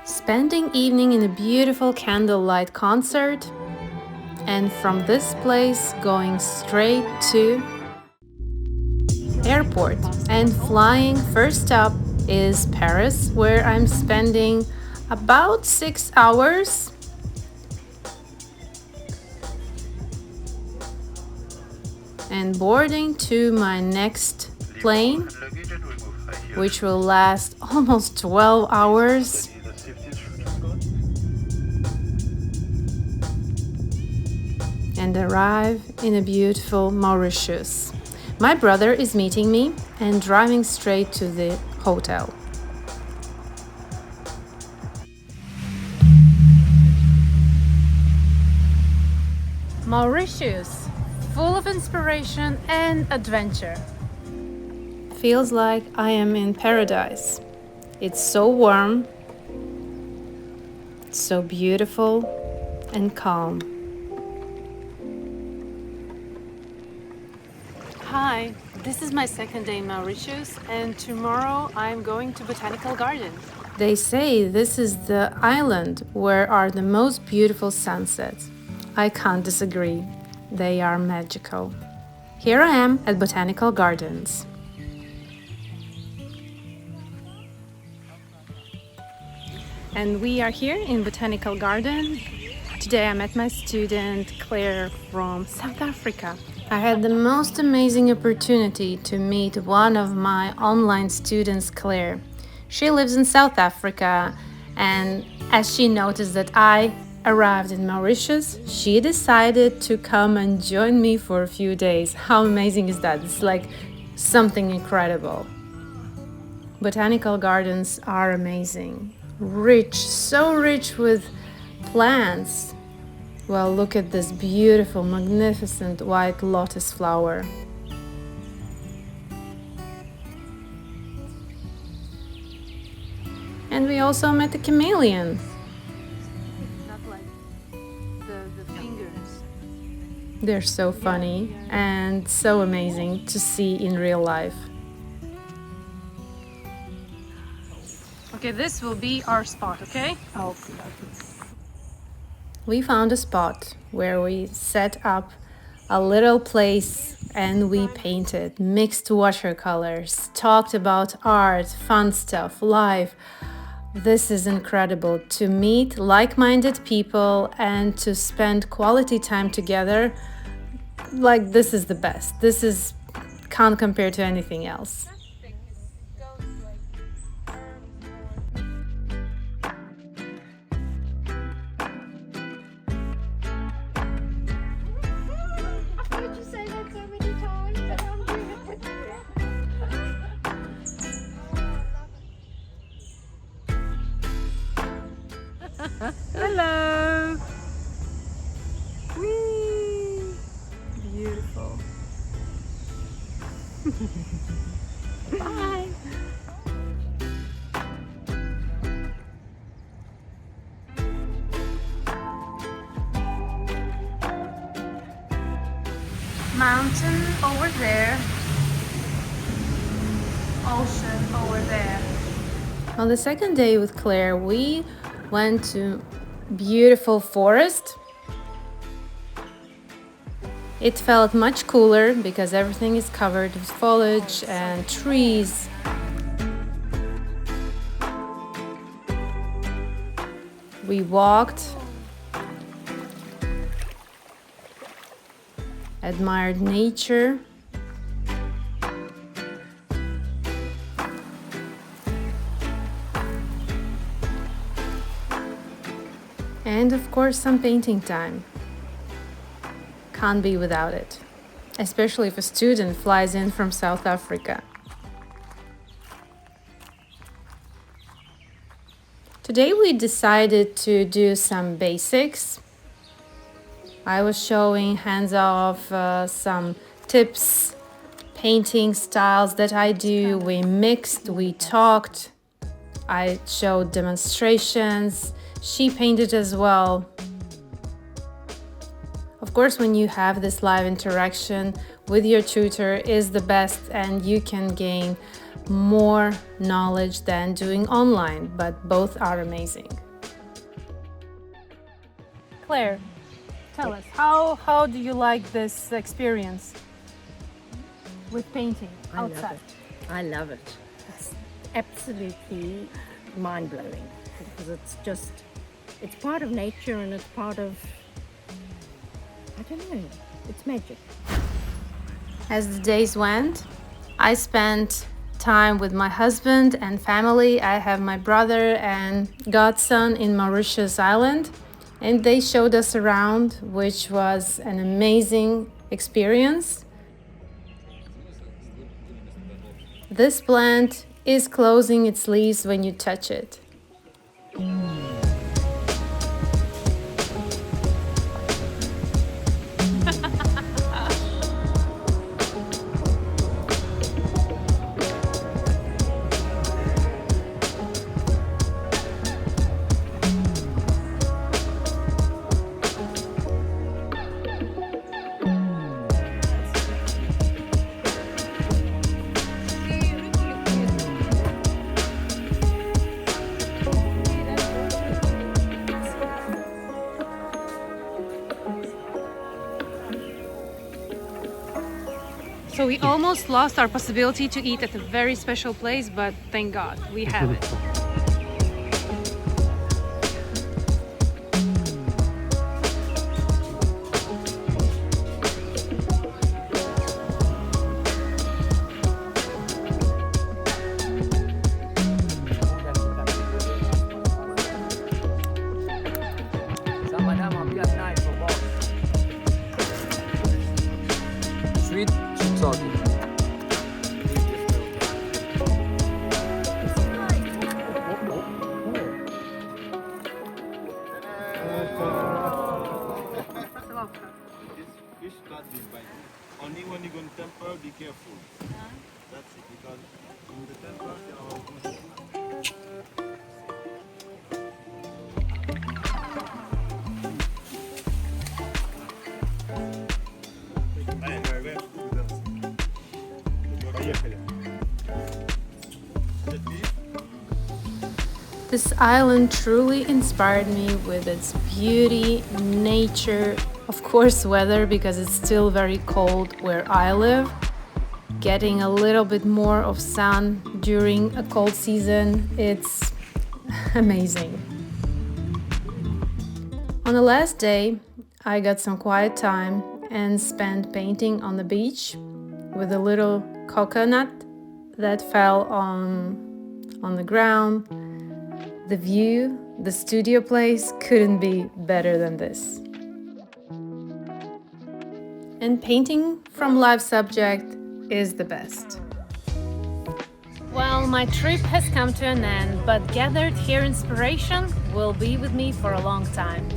Spending evening in a beautiful candlelight concert, and from this place going straight to airport and flying. First up is Paris, where I'm spending about 6 hours. And boarding to my next plane, which will last almost 12 hours. And arrive in a beautiful Mauritius. My brother is meeting me and driving straight to the hotel. Mauritius, full of inspiration and adventure. Feels like I am in paradise. It's so warm, so beautiful and calm. Hi, this is my second day in Mauritius, and tomorrow I'm going to Botanical Garden. They say this is the island where are the most beautiful sunsets. I can't disagree. They are magical. Here I am at Botanical Gardens. And we are here in Botanical Garden. Today I met my student Claire from South Africa. I had the most amazing opportunity to meet one of my online students, Claire. She lives in South Africa, and as she noticed that I arrived in Mauritius, she decided to come and join me for a few days. How amazing is that? It's like something incredible. Botanical gardens are amazing. Rich, so rich with plants. Well, look at this beautiful, magnificent white lotus flower. And we also met the chameleon. Not like the fingers. They're so funny and so amazing to see in real life. Okay, this will be our spot, okay? Okay. We found a spot where we set up a little place and we painted, mixed watercolors, talked about art, fun stuff, life. This is incredible to meet like-minded people and to spend quality time together. Like, this is the best. Can't compare to anything else. Hello! Whee! Beautiful. Bye! Mountain over there. Ocean over there. On the second day with Claire, we went to beautiful forest. It felt much cooler because everything is covered with foliage and trees. We walked, admired nature. And of course, some painting time. Can't be without it, especially if a student flies in from South Africa. Today we decided to do some basics. I was showing hands-off some tips, painting styles that I do. We mixed, we talked. I showed demonstrations. She painted as well. Of course, when you have this live interaction with your tutor is the best, and you can gain more knowledge than doing online, but both are amazing. Claire, tell us, how do you like this experience with painting outside? I love it. It's absolutely mind-blowing because it's part of nature and it's part of, I don't know, it's magic. As the days went, I spent time with my husband and family. I have my brother and godson in Mauritius Island, and they showed us around, which was an amazing experience. This plant is closing its leaves when you touch it. So we almost lost our possibility to eat at a very special place, but thank God we have it. Sweet, salty. Fish can't be bite. Only when you go to temple, be careful. That's it, because in the temple, there are This island truly inspired me with its beauty, nature, of course weather, because it's still very cold where I live. Getting a little bit more of sun during a cold season, it's amazing. On the last day, I got some quiet time and spent painting on the beach with a little coconut that fell on the ground. The view, the studio place couldn't be better than this. And painting from live subject is the best. Well, my trip has come to an end, but gathered here inspiration will be with me for a long time.